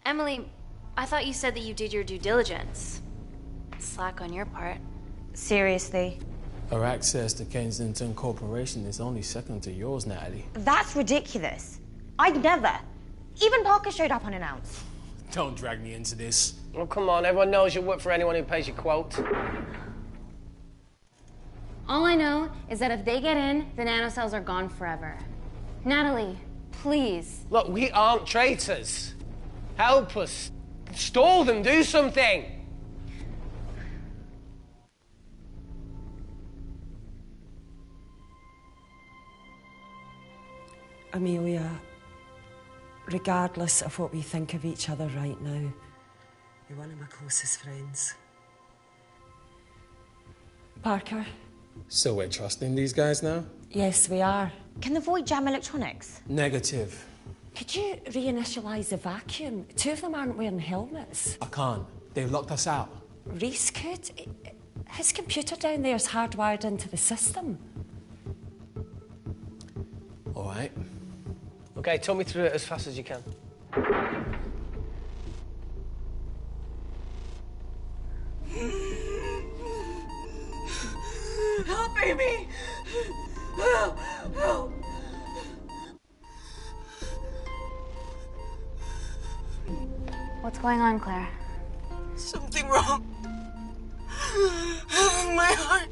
Emily, I thought you said that you did your due diligence. Slack on your part. Seriously? Her access to Kensington Corporation is only second to yours, Natalie. That's ridiculous. I'd never. Even Parker showed up unannounced. Don't drag me into this. Oh, come on. Everyone knows you work for anyone who pays your quote. All I know is that if they get in, the nanocells are gone forever. Natalie, please. Look, we aren't traitors. Help us. Stall them. Do something. Amelia, regardless of what we think of each other right now, you're one of my closest friends. Parker? So we're trusting these guys now? Yes, we are. Can the Void jam electronics? Negative. Could you reinitialize the vacuum? Two of them aren't wearing helmets. I can't. They've locked us out. Reese could. His computer down there is hardwired into the system. All right. Okay, talk me through it as fast as you can. Help, Amy! Help! Help! What's going on, Claire? Something wrong. My heart.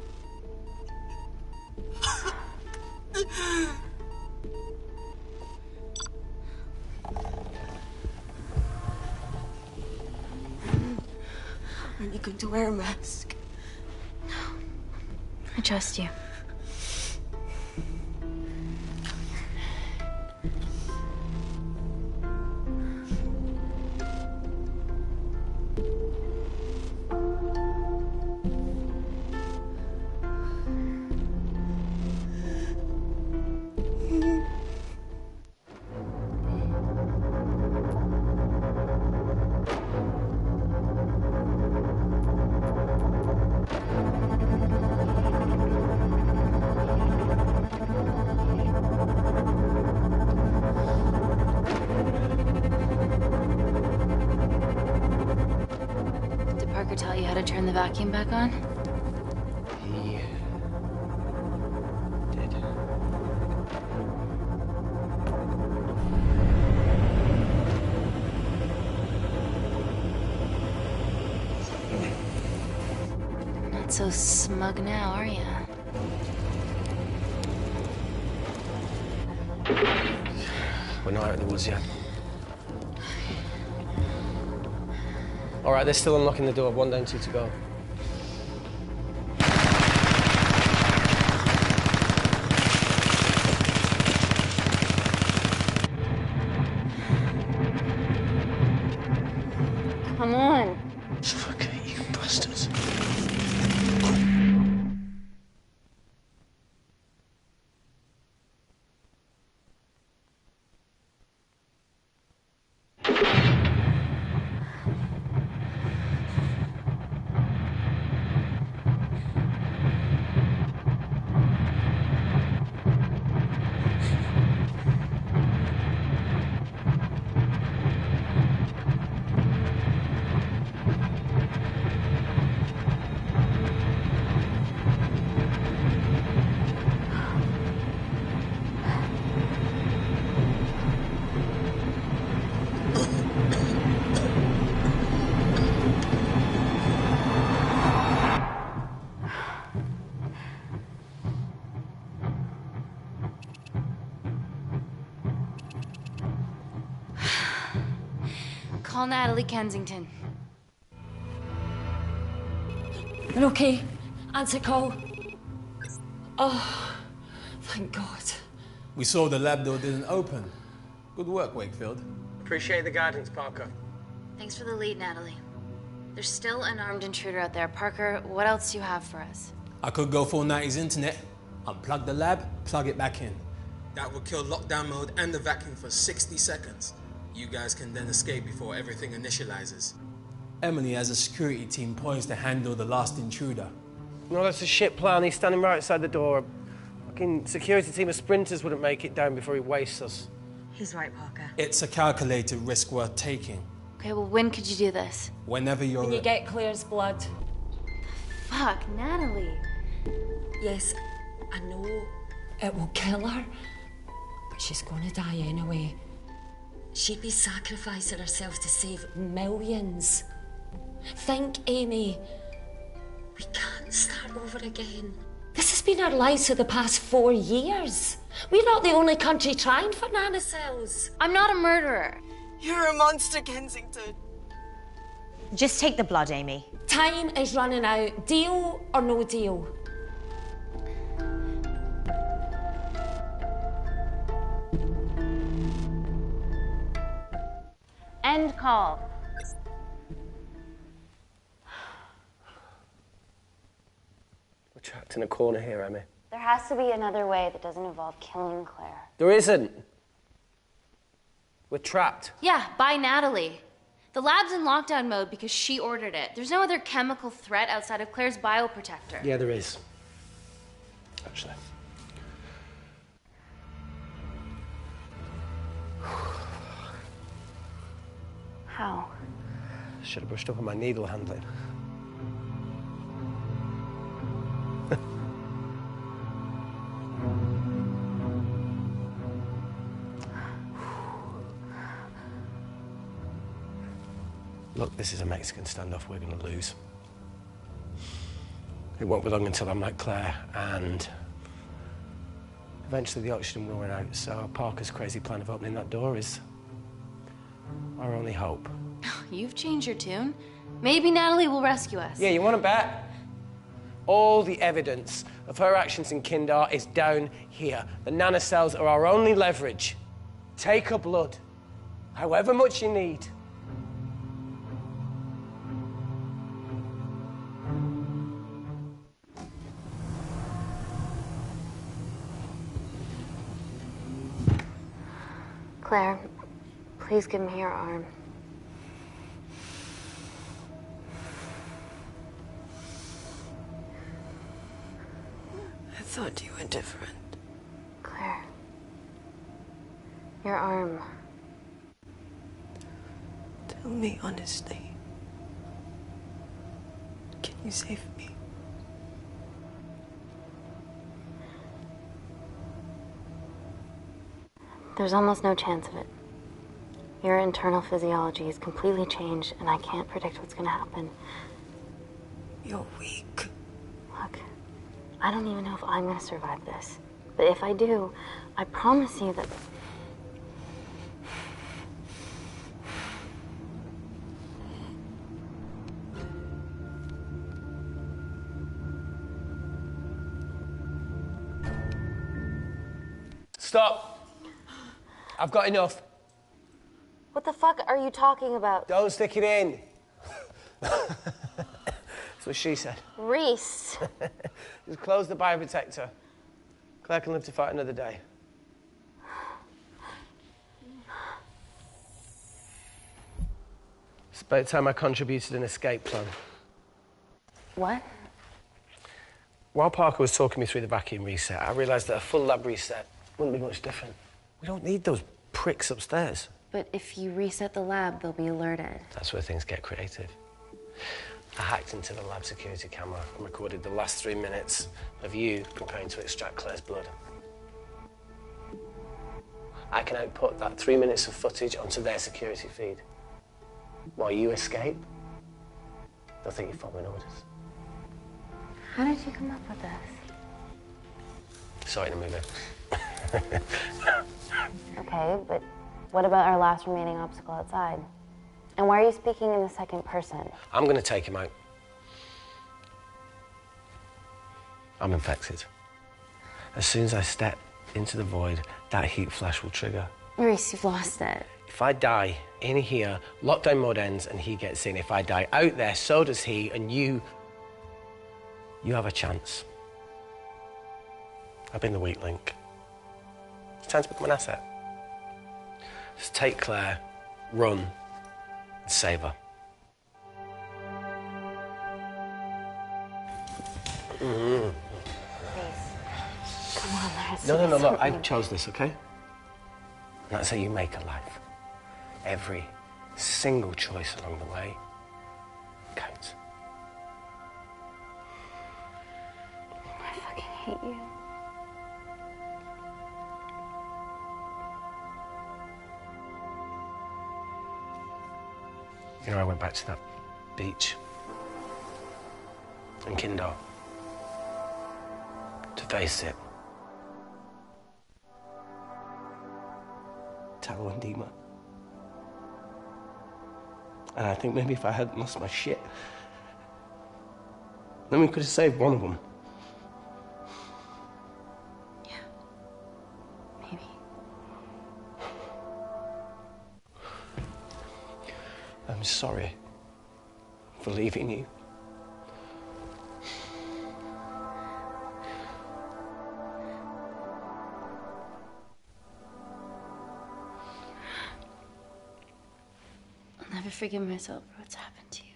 Are you going to wear a mask? I trust you. to turn the vacuum back on? He did. Not so smug now, are you? We're not out of the woods yet. All right, they're still unlocking the door. 1 down, 2 to go. Come on. Fucking you bastards. Call Natalie Kensington. They're okay. Answer call. Oh, thank God. We saw the lab door didn't open. Good work, Wakefield. Appreciate the guidance, Parker. Thanks for the lead, Natalie. There's still an armed intruder out there. Parker, what else do you have for us? I could go full 90s internet, unplug the lab, plug it back in. That would kill lockdown mode and the vacuum for 60 seconds. You guys can then escape before everything initializes. Emily has a security team poised to handle the last intruder. No, that's a shit plan. He's standing right outside the door. Fucking security team of sprinters wouldn't make it down before he wastes us. He's right, Parker. It's a calculated risk worth taking. Okay, well, when could you do this? Whenever you're... When you get Claire's blood. Fuck, Natalie. Yes, I know it will kill her, but she's gonna die anyway. She'd be sacrificing herself to save millions. Think, Amy. We can't start over again. This has been our lives for the past 4 years. We're not the only country trying for nanocells. I'm not a murderer. You're a monster, Kensington. Just take the blood, Amy. Time is running out. Deal or no deal? End call. We're trapped in a corner here, Emmy. There has to be another way that doesn't involve killing Claire. There isn't. We're trapped. Yeah, by Natalie. The lab's in lockdown mode because she ordered it. There's no other chemical threat outside of Claire's bioprotector. Yeah, there is. Actually. How? Should have brushed up on my needle handling. Look, this is a Mexican standoff we're going to lose. It won't be long until I'm like Claire, and eventually the oxygen will run out, so Parker's crazy plan of opening that door is our only hope. You've changed your tune. Maybe Natalie will rescue us. Yeah, you want to bet? All the evidence of her actions in Kindar is down here. The nanocells are our only leverage. Take her blood, however much you need. Claire, please give me your arm. I thought you were different. Claire. Your arm. Tell me honestly. You saved me. There's almost no chance of it. Your internal physiology is completely changed, and I can't predict what's gonna happen. You're weak. Look, I don't even know if I'm gonna survive this. But if I do, I promise you that... Stop. I've got enough. What the fuck are you talking about? Don't stick it in. That's what she said. Reese. Just close the bioprotector. Claire can live to fight another day. It's about time I contributed an escape plan. What? While Parker was talking me through the vacuum reset, I realised that a full lab reset wouldn't be much different. We don't need those pricks upstairs. But if you reset the lab, they'll be alerted. That's where things get creative. I hacked into the lab security camera and recorded the last 3 minutes of you preparing to extract Claire's blood. I can output that 3 minutes of footage onto their security feed. While you escape, they'll think you're following orders. How did you come up with this? Saw it in a movie. Okay, but what about our last remaining obstacle outside? And why are you speaking in the second person? I'm going to take him out. I'm infected. As soon as I step into the void, that heat flash will trigger. Reese, you've lost it. If I die in here, lockdown mode ends and he gets in. If I die out there, so does he, and you have a chance. I've been the weak link. It's time to become an asset. Just take Claire, run, and save her. Please. Come on, let's No, do look, I something. chose this, okay? And that's how you make a life. Every single choice along the way counts. I fucking hate you. You know, I went back to that beach in Kindar to face it. Tallow and Dima. And I think maybe if I hadn't lost my shit, then we could have saved one of them. Yeah. Maybe. I'm sorry for leaving you. I'll never forgive myself for what's happened to you.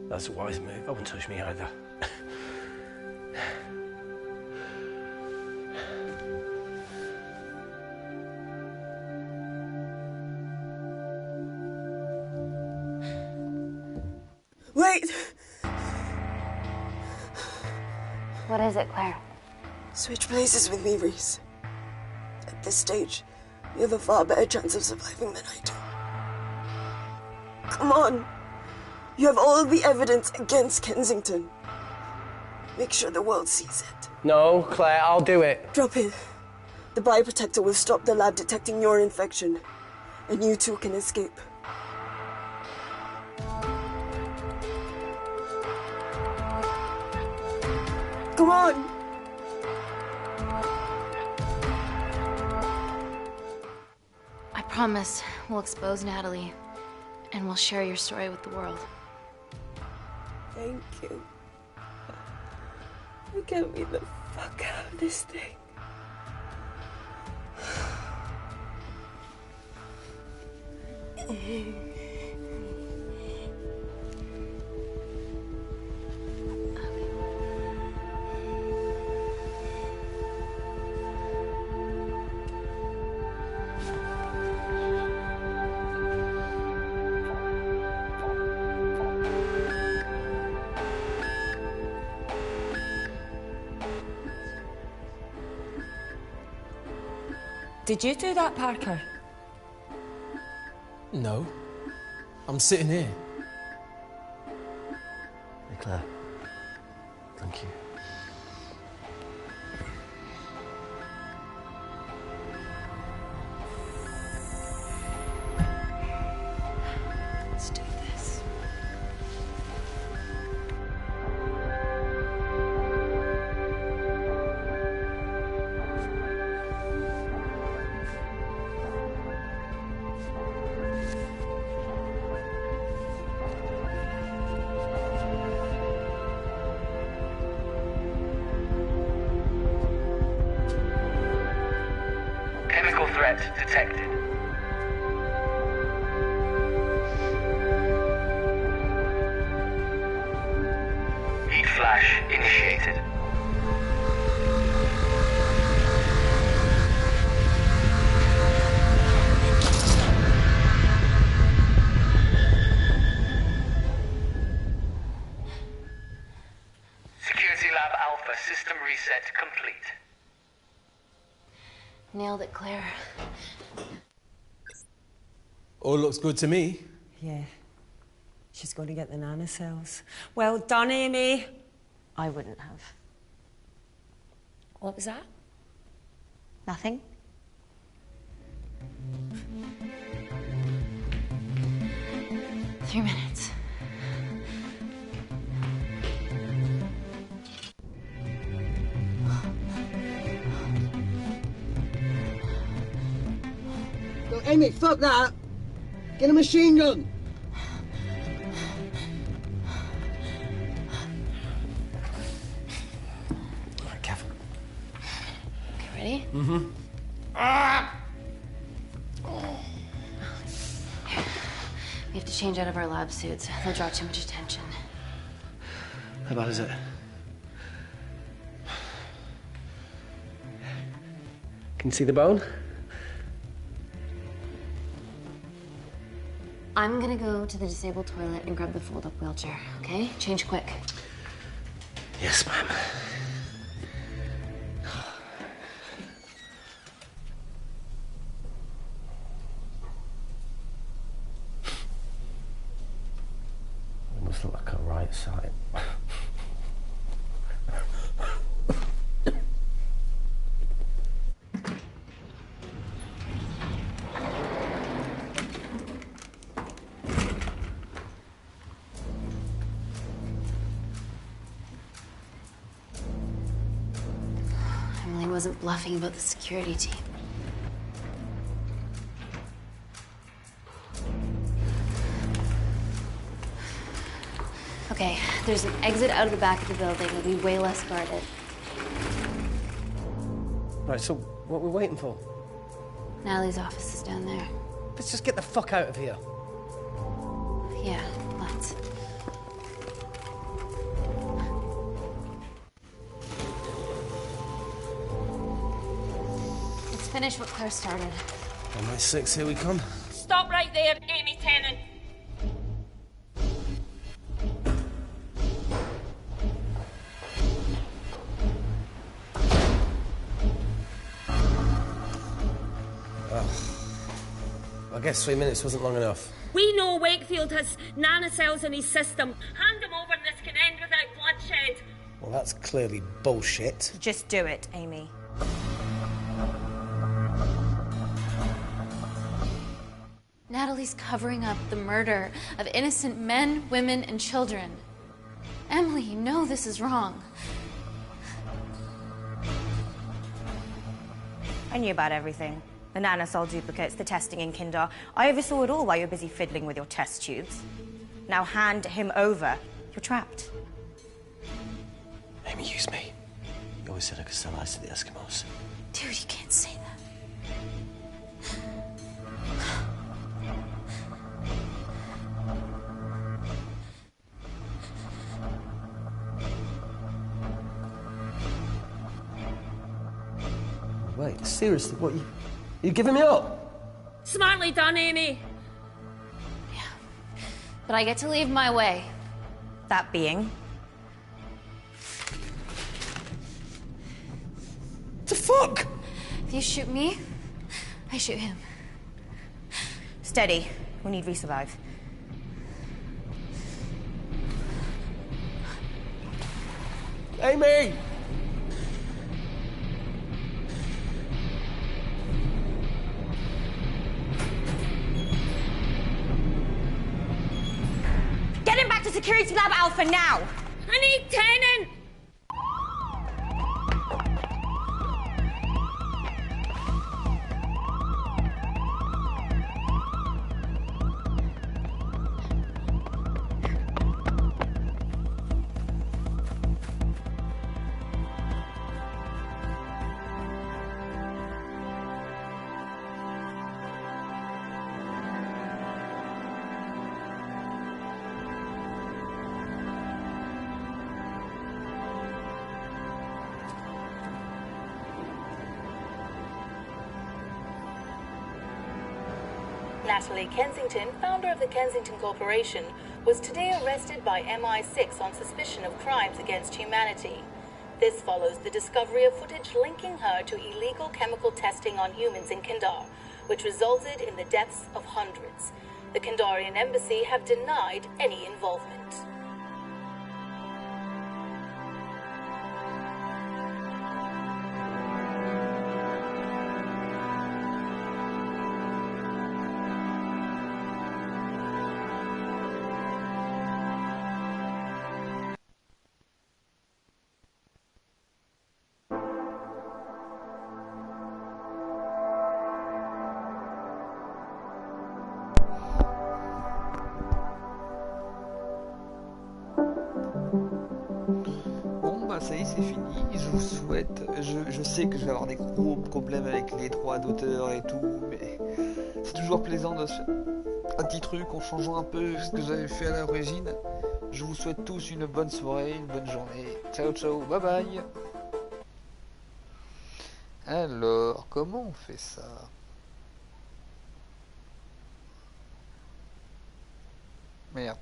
That's a wise move. I wouldn't touch me either. Wait! What is it, Claire? Switch places with me, Reese. At this stage, you have a far better chance of surviving than I do. Come on. You have all the evidence against Kensington. Make sure the world sees it. No, Claire, I'll do it. Drop it. The bioprotector will stop the lab detecting your infection, and you two can escape. Come on! I promise we'll expose Natalie, and we'll share your story with the world. Thank you. You get me the fuck out of this thing. Did you do that, Parker? No. I'm sitting here. Hey, Claire. Thank you. Let's do this. Chemical threat detected. Heat flash initiated. Security Lab Alpha system reset complete. Nailed it, Claire. All looks good to me. Yeah. She's going to get the nanocells. Well done, Amy. I wouldn't have. What was that? Nothing? Three minutes. No, Amy, fuck that! Get a machine gun! All right, Cav. Okay, ready? Mm-hmm. We have to change out of our lab suits. They'll draw too much attention. How bad is it? Can you see the bone? I'm gonna go to the disabled toilet and grab the fold-up wheelchair, okay? Change quick. Yes, ma'am. It must look like a right side. Emily wasn't bluffing about the security team. Okay, there's an exit out of the back of the building. It'll be way less guarded. Right, so what are we waiting for? Natalie's office is down there. Let's just get the fuck out of here. Yeah, let's. Let's finish what Claire started. On my six, here we come. Stop right there, Amy Tennant. I guess 3 minutes wasn't long enough. We know Wakefield has nanocells in his system. Hand him over and this can end without bloodshed. Well, that's clearly bullshit. Just do it, Amy. Natalie's covering up the murder of innocent men, women, and children. Emily, you know this is wrong. I knew about everything. The nanocell duplicates, the testing in Kindar. I oversaw it all while you're busy fiddling with your test tubes. Now hand him over. You're trapped. Amy, use me. You always said I could sell ice to the Eskimos. Dude, you can't say that. Wait, seriously, what, you giving me up? Smartly done, Amy. But I get to leave my way. That being? The fuck? If you shoot me, I shoot him. Steady. We need resurvive. Amy! Get him back to Security Lab Alpha now! I need Tennant! Natalie Kensington, founder of the Kensington Corporation, was today arrested by MI6 on suspicion of crimes against humanity. This follows the discovery of footage linking her to illegal chemical testing on humans in Kindar, which resulted in the deaths of hundreds. The Kindarian embassy have denied any involvement. Ça y est, c'est fini. Je vous souhaite. Je sais que je vais avoir des gros problèmes avec les droits d'auteur et tout, mais c'est toujours plaisant de se faire un petit truc en changeant un peu ce que j'avais fait à l'origine. Je vous souhaite tous une bonne soirée, une bonne journée. Ciao, ciao, bye bye. Alors, comment on fait ça? Merde.